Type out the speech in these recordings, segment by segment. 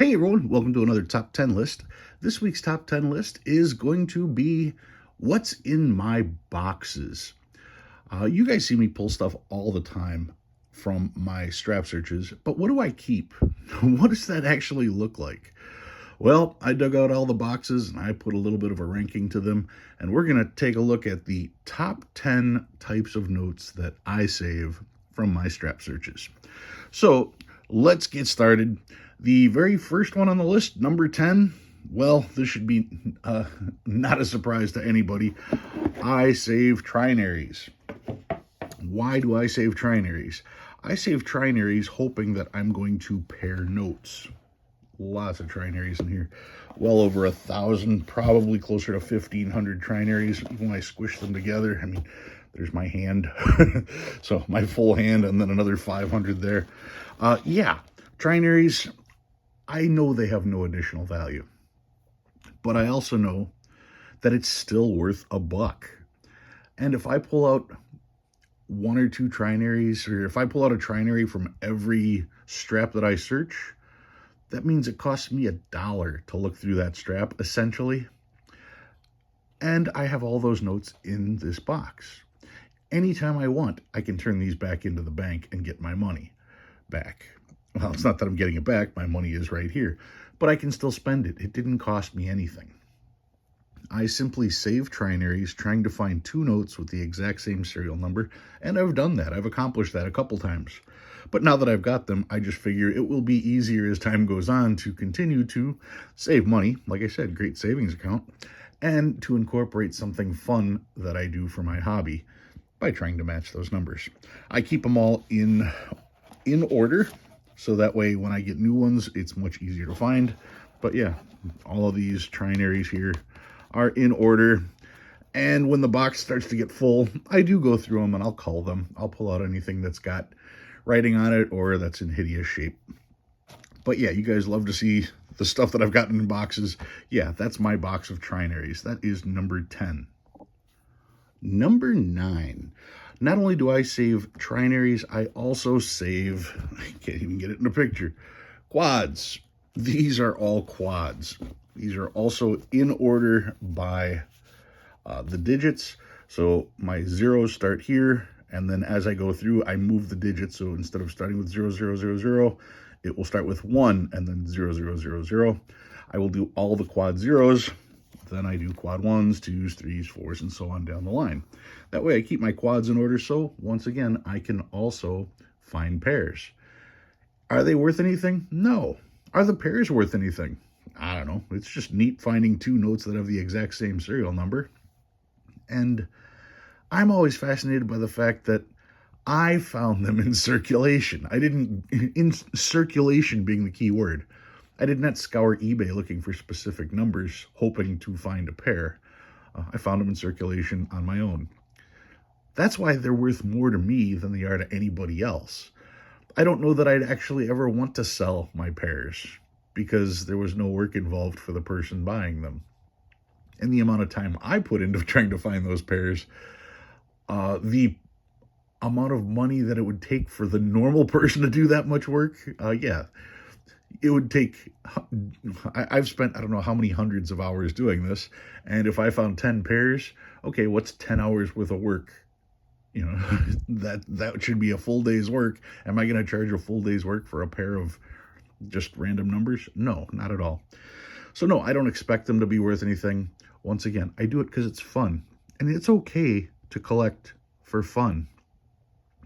Hey everyone, welcome to another top 10 list. This week's top 10 list is going to be what's in my boxes. You guys see me pull stuff all the time from my strap searches, but what do I keep? What does that actually look like? Well, I dug out all the boxes and I put a little bit of a ranking to them, and we're going to take a look at the top 10 types of notes that I save from my strap searches. So let's get started. The very first one on the list, number 10, well, this should be not a surprise to anybody. I save trinaries. Why do I save trinaries? I save trinaries hoping that I'm going to pair notes. Lots of trinaries in here. Well over 1,000, probably closer to 1,500 trinaries when I squish them together. I mean, there's my hand. So my full hand and then another 500 there. Yeah, trinaries, I know they have no additional value, but I also know that it's still worth $1. And if I pull out one or two trinaries, or if I pull out a trinary from every strap that I search, that means it costs me $1 to look through that strap, essentially. And I have all those notes in this box. Anytime I want, I can turn these back into the bank and get my money back. Well, it's not that I'm getting it back. My money is right here. But I can still spend it. It didn't cost me anything. I simply save trinaries trying to find two notes with the exact same serial number, and I've done that. I've accomplished that a couple times. But now that I've got them, I just figure it will be easier as time goes on to continue to save money. Like I said, great savings account. And to incorporate something fun that I do for my hobby by trying to match those numbers. I keep them all in order, so that way when I get new ones, it's much easier to find. But yeah, all of these trinaries here are in order. And when the box starts to get full, I do go through them and I'll cull them. I'll pull out anything that's got writing on it or that's in hideous shape. But yeah, you guys love to see the stuff that I've gotten in boxes. Yeah, that's my box of trinaries. That is number 10. Number 9. Not only do I save trinaries, I also save, I can't even get it in a picture, quads. These are all quads. These are also in order by the digits. So my zeros start here, and then as I go through, I move the digits. So instead of starting with 0000, it will start with 1 and then 0000. I will do all the quad zeros. Then I do quad 1s, 2s, 3s, 4s, and so on down the line. That way I keep my quads in order, so once again, I can also find pairs. Are they worth anything? No. Are the pairs worth anything? I don't know. It's just neat finding two notes that have the exact same serial number. And I'm always fascinated by the fact that I found them in circulation. In circulation being the key word. I did not scour eBay looking for specific numbers, hoping to find a pair. I found them in circulation on my own. That's why they're worth more to me than they are to anybody else. I don't know that I'd actually ever want to sell my pairs because there was no work involved for the person buying them. And the amount of time I put into trying to find those pairs, the amount of money that it would take for the normal person to do that much work, yeah. It would take, I've spent, I don't know how many hundreds of hours doing this. And if I found 10 pairs, okay, what's 10 hours worth of work? You know, that should be a full day's work. Am I going to charge a full day's work for a pair of just random numbers? No, not at all. So no, I don't expect them to be worth anything. Once again, I do it because it's fun. And it's okay to collect for fun.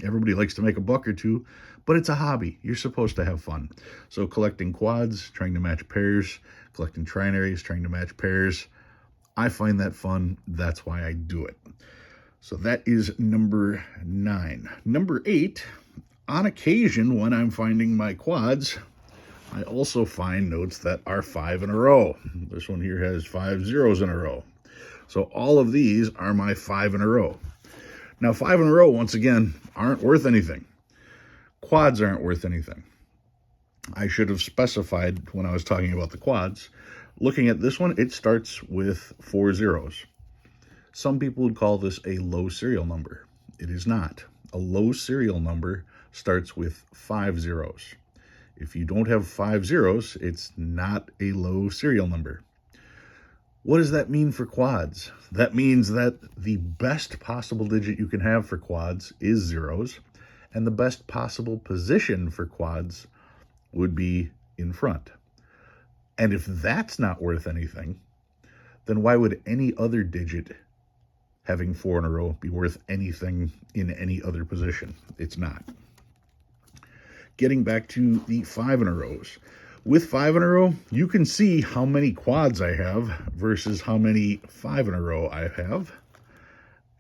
Everybody likes to make a buck or two, but it's a hobby. You're supposed to have fun. So collecting quads, trying to match pairs, collecting trinaries, trying to match pairs, I find that fun. That's why I do it. So that is number 9. Number 8, on occasion when I'm finding my quads, I also find notes that are 5 in a row. This one here has 5 zeros in a row. So all of these are my 5 in a row. Now, 5 in a row, once again, aren't worth anything. Quads aren't worth anything. I should have specified when I was talking about the quads. Looking at this one, it starts with 4 zeros. Some people would call this a low serial number. It is not. A low serial number starts with 5 zeros. If you don't have 5 zeros, it's not a low serial number. What does that mean for quads? That means that the best possible digit you can have for quads is zeros, and the best possible position for quads would be in front. And if that's not worth anything, then why would any other digit having 4 in a row be worth anything in any other position? It's not. Getting back to the 5 in a rows. With 5 in a row, you can see how many quads I have versus how many 5 in a row I have.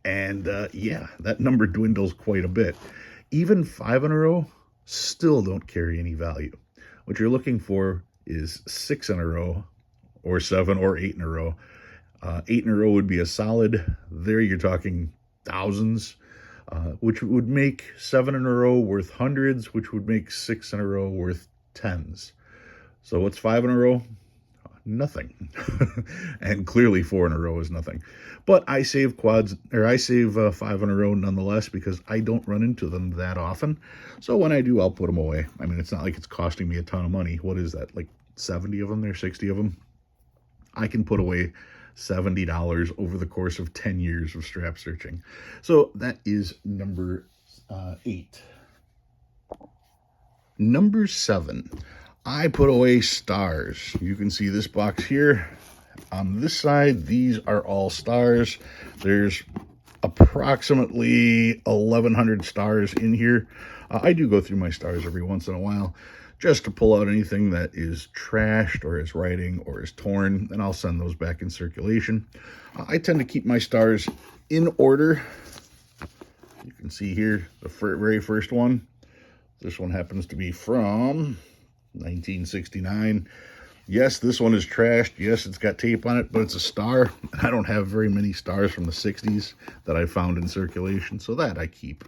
And yeah, that number dwindles quite a bit. Even 5 in a row still don't carry any value. What you're looking for is 6 in a row, or 7 or 8 in a row. 8 in a row would be a solid. There you're talking thousands, which would make 7 in a row worth hundreds, which would make 6 in a row worth tens. So what's 5 in a row? Nothing. And clearly 4 in a row is nothing. But I save quads, or I save 5 in a row nonetheless, because I don't run into them that often. So when I do, I'll put them away. I mean, it's not like it's costing me a ton of money. What is that, like 70 of them there, 60 of them? I can put away $70 over the course of 10 years of strap searching. So that is number 8. Number 7. I put away stars. You can see this box here. On this side, these are all stars. There's approximately 1,100 stars in here. I do go through my stars every once in a while just to pull out anything that is trashed or is writing or is torn, and I'll send those back in circulation. I tend to keep my stars in order. You can see here the very first one. This one happens to be from 1969. Yes, this one is trashed. Yes, it's got tape on it, but it's a star. I don't have very many stars from the 60s that I found in circulation, so that I keep.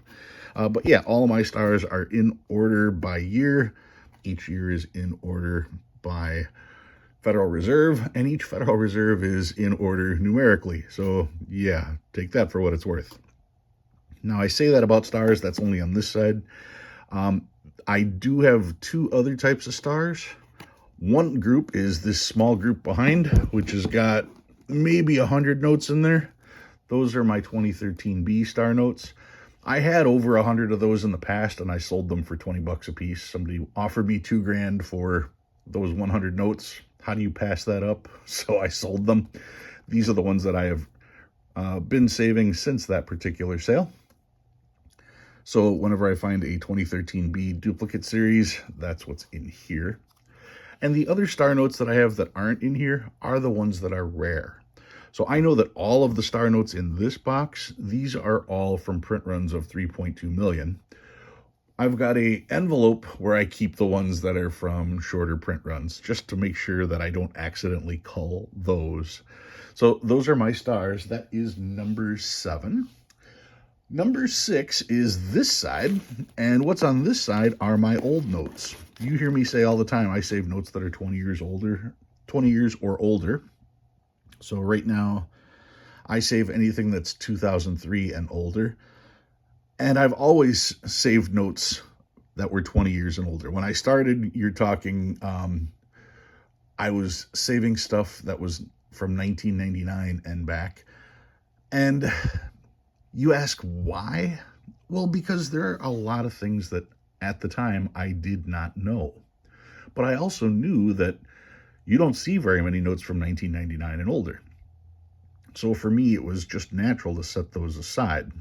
But yeah, all of my stars are in order by year. Each year is in order by Federal Reserve, and each Federal Reserve is in order numerically. So yeah, take that for what it's worth. Now, I say that about stars. That's only on this side. I do have 2 other types of stars. One group is this small group behind, which has got maybe 100 notes in there. Those are my 2013 B star notes. I had over 100 of those in the past, and I sold them for 20 bucks a piece. Somebody offered me $2,000 for those 100 notes. How do you pass that up? So I sold them. These are the ones that I have been saving since that particular sale. So whenever I find a 2013 B duplicate series, that's what's in here. And the other star notes that I have that aren't in here are the ones that are rare. So I know that all of the star notes in this box, these are all from print runs of 3.2 million. I've got a envelope where I keep the ones that are from shorter print runs, just to make sure that I don't accidentally cull those. So those are my stars. That is number 7. Number 6 is this side, and what's on this side are my old notes. You hear me say all the time, I save notes that are 20 years or older. So right now, I save anything that's 2003 and older. And I've always saved notes that were 20 years and older. When I started, you're talking, I was saving stuff that was from 1999 and back. And you ask why? Well, because there are a lot of things that at the time I did not know. But I also knew that you don't see very many notes from 1999 and older. So for me, it was just natural to set those aside.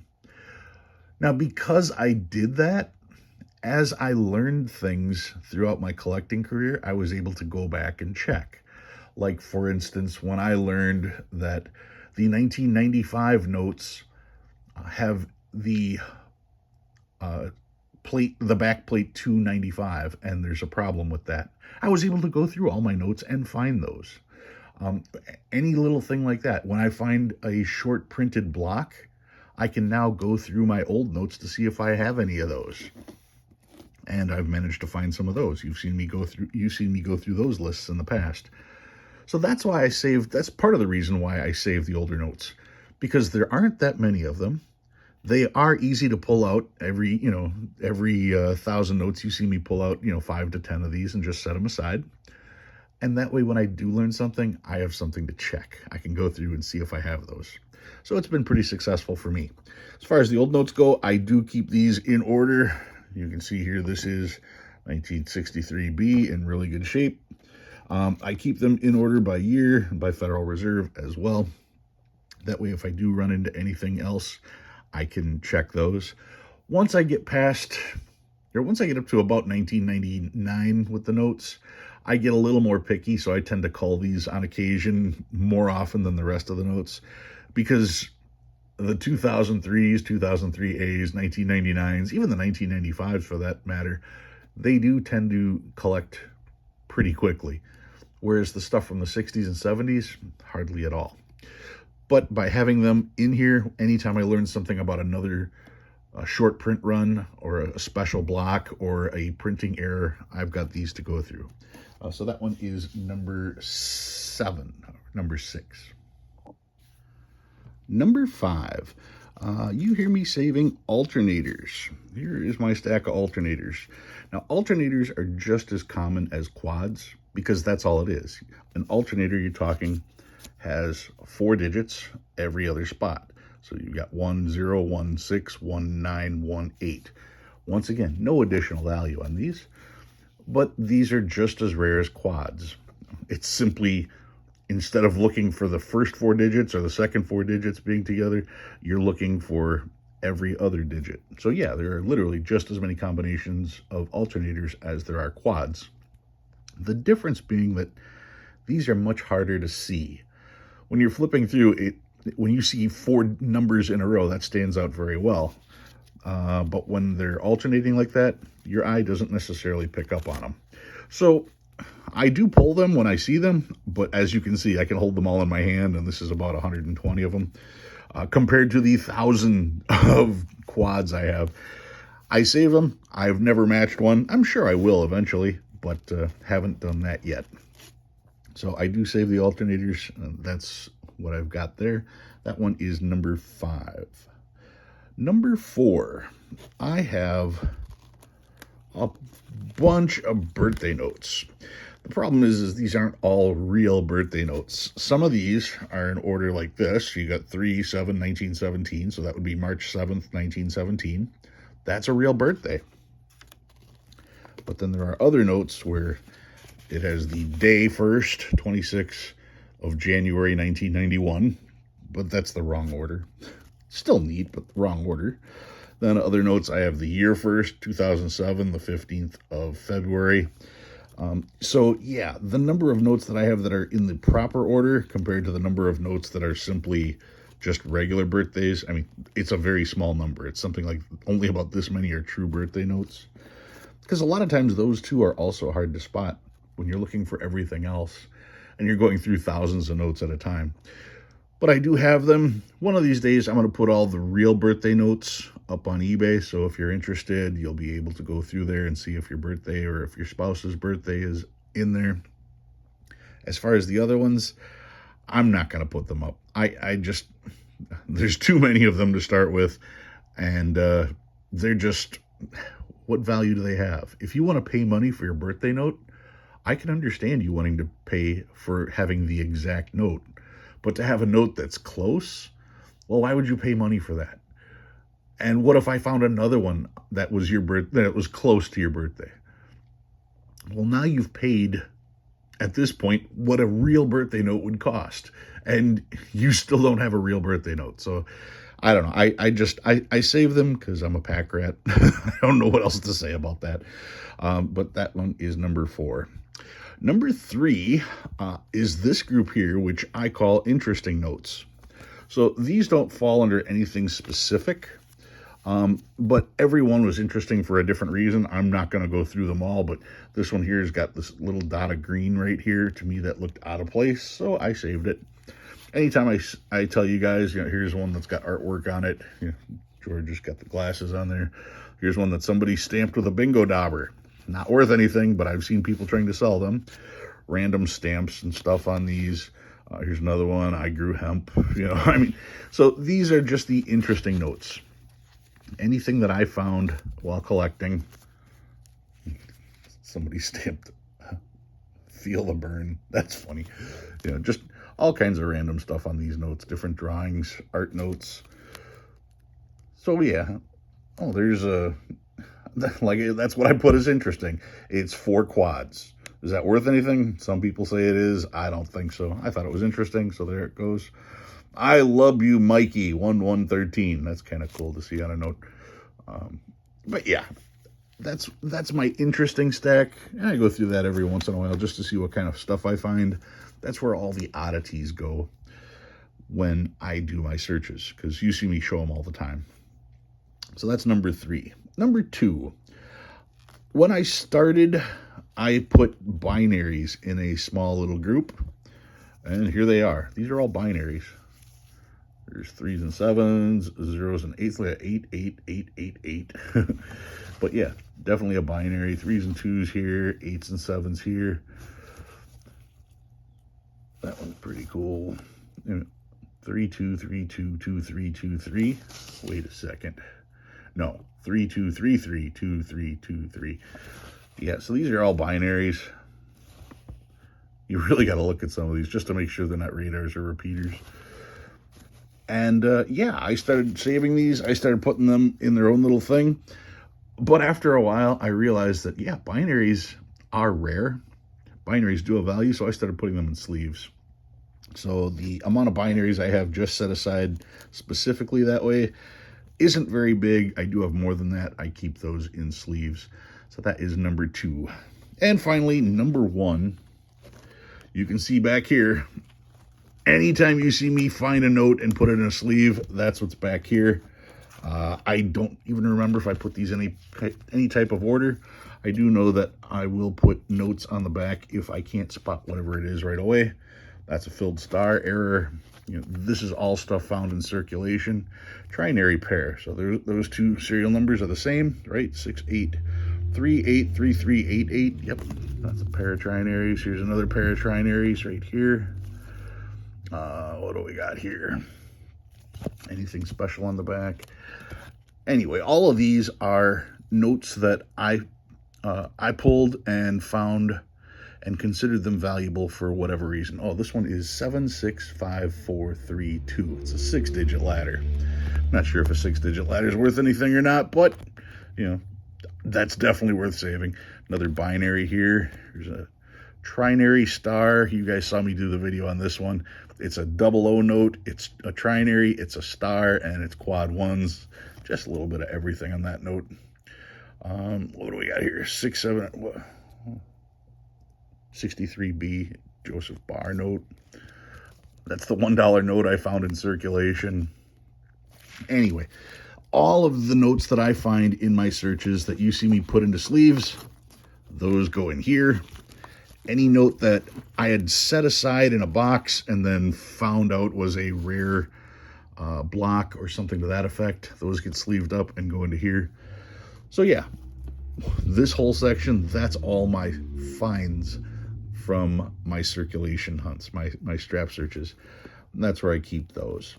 Now, because I did that, as I learned things throughout my collecting career, I was able to go back and check. Like, for instance, when I learned that the 1995 notes have the back plate 295, and there's a problem with that. I was able to go through all my notes and find those. Any little thing like that. When I find a short printed block, I can now go through my old notes to see if I have any of those. And I've managed to find some of those. You've seen me go through those lists in the past. So that's why that's part of the reason why I save the older notes, because there aren't that many of them. They are easy to pull out. Every 1,000 notes you see me pull out, 5 to 10 of these and just set them aside. And that way, when I do learn something, I have something to check. I can go through and see if I have those. So it's been pretty successful for me. As far as the old notes go, I do keep these in order. You can see here, this is 1963B in really good shape. I keep them in order by year, by Federal Reserve as well. That way, if I do run into anything else, I can check those. Once I get up to about 1999 with the notes, I get a little more picky, so I tend to call these on occasion more often than the rest of the notes, because the 2003s, 2003As, 1999s, even the 1995s for that matter, they do tend to collect pretty quickly, whereas the stuff from the 60s and 70s, hardly at all. But by having them in here, anytime I learn something about another short print run or a special block or a printing error, I've got these to go through. So that one is number 6. Number 5, you hear me saving alternators. Here is my stack of alternators. Now, alternators are just as common as quads because that's all it is. An alternator, you're talking, has 4 digits every other spot. So you've got 1, 0, 1, 6, 1, 9, 1, 8. Once again, no additional value on these, but these are just as rare as quads. It's simply, instead of looking for the first 4 digits or the second 4 digits being together, you're looking for every other digit. So yeah, there are literally just as many combinations of alternators as there are quads. The difference being that these are much harder to see. When you're flipping through it, when you see 4 numbers in a row, that stands out very well. But when they're alternating like that, your eye doesn't necessarily pick up on them. So I do pull them when I see them, but as you can see, I can hold them all in my hand, and this is about 120 of them. Compared to the 1,000 of quads I have. I save them. I've never matched one. I'm sure I will eventually, but haven't done that yet. So I do save the alternators. That's what I've got there. That one is number 5. Number 4, I have a bunch of birthday notes. The problem is these aren't all real birthday notes. Some of these are in order like this. You got 3/7/1917, so that would be March 7th, 1917. That's a real birthday. But then there are other notes where it has the day first, 26th of January, 1991, but that's the wrong order. Still neat, but the wrong order. Then other notes, I have the year first, 2007, the 15th of February. So yeah, the number of notes that I have that are in the proper order compared to the number of notes that are simply just regular birthdays, I mean, it's a very small number. It's something like only about this many are true birthday notes. Because a lot of times those two are also hard to spot when you're looking for everything else and you're going through thousands of notes at a time. But I do have them. One of these days, I'm going to put all the real birthday notes up on eBay. So if you're interested, you'll be able to go through there and see if your birthday or if your spouse's birthday is in there. As far as the other ones, I'm not going to put them up. I just, there's too many of them to start with. And they're just, what value do they have? If you want to pay money for your birthday note, I can understand you wanting to pay for having the exact note. But to have a note that's close, well, why would you pay money for that? And what if I found another one that was that was close to your birthday? Well, now you've paid, at this point, what a real birthday note would cost. And you still don't have a real birthday note. So I don't know. I save them because I'm a pack rat. I don't know what else to say about that. But that one is number 4. Number 3 is this group here, which I call interesting notes. So these don't fall under anything specific, but every one was interesting for a different reason. I'm not going to go through them all, but this one here has got this little dot of green right here. To me, that looked out of place, so I saved it. Anytime I tell you guys, here's one that's got artwork on it. George just got the glasses on there. Here's one that somebody stamped with a bingo dauber. Not worth anything, but I've seen people trying to sell them. Random stamps and stuff on these. Here's another one. I grew hemp. So these are just the interesting notes. anything that I found while collecting. Somebody stamped "Feel the Burn." That's funny. You know, just all kinds of random stuff on these notes, different drawings, art notes. So yeah. Oh, there's a, like, that's what I put as interesting. It's 4 quads. Is that worth anything? Some people say it is. I don't think so. I thought it was interesting, so there it goes. I love you, Mikey, 1113. That's kind of cool to see on a note. But yeah, that's my interesting stack. And I go through that every once in a while just to see what kind of stuff I find. That's where all the oddities go when I do my searches, because you see me show them all the time. So that's number 3. Number 2, when I started, I put binaries in a small little group, and here they are. These are all binaries. There's 3s and 7s, 0s and 8s, like 8, 8, 8, 8, 8. But yeah, definitely a binary. 3s and 2s here, 8s and 7s here. That one's pretty cool. 3, 2, 3, 2, 2, 3, 2, 3. Wait a second. No, 3, 2, 3, 3, 2, 3, 2, 3. Yeah, so these are all binaries. You really got to look at some of these just to make sure they're not radars or repeaters. And yeah, I started saving these. I started putting them in their own little thing. But after a while, I realized that, yeah, binaries are rare. Binaries do have value, so I started putting them in sleeves. So the amount of binaries I have just set aside specifically that way isn't very big. I do have more than that. I keep those in sleeves. So that is number 2. And finally, number 1, you can see back here, anytime you see me find a note and put it in a sleeve, that's what's back here. I don't even remember if I put these in any type of order. I do know that I will put notes on the back if I can't spot whatever it is right away. That's a filled star error. You know, this is all stuff found in circulation. Trinary pair. So those 2 serial numbers are the same, right? 68383388. Yep, that's a pair of trinaries. Here's another pair of trinaries right here. What do we got here? Anything special on the back? Anyway, all of these are notes that I pulled and found and considered them valuable for whatever reason. Oh, this one is 765432. It's a 6-digit ladder. Not sure if a 6-digit ladder is worth anything or not, but you know, that's definitely worth saving. Another binary here. There's a trinary star. You guys saw me do the video on this one. It's a 00 note. It's a trinary. It's a star, and it's quad 1s. Just a little bit of everything on that note. What do we got here? 63B Joseph Barr note. That's the $1 note I found in circulation. Anyway, all of the notes that I find in my searches that you see me put into sleeves, those go in here. Any note that I had set aside in a box and then found out was a rare block or something to that effect, those get sleeved up and go into here. So yeah, this whole section, that's all my finds from my circulation hunts, my strap searches. And that's where I keep those.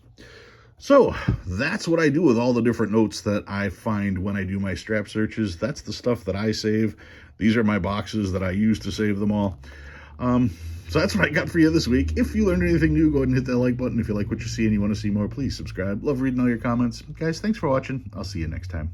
So that's what I do with all the different notes that I find when I do my strap searches. That's the stuff that I save. These are my boxes that I use to save them all. So that's what I got for you this week. If you learned anything new, go ahead and hit that like button. If you like what you see and you want to see more, please subscribe. Love reading all your comments. Guys, thanks for watching. I'll see you next time.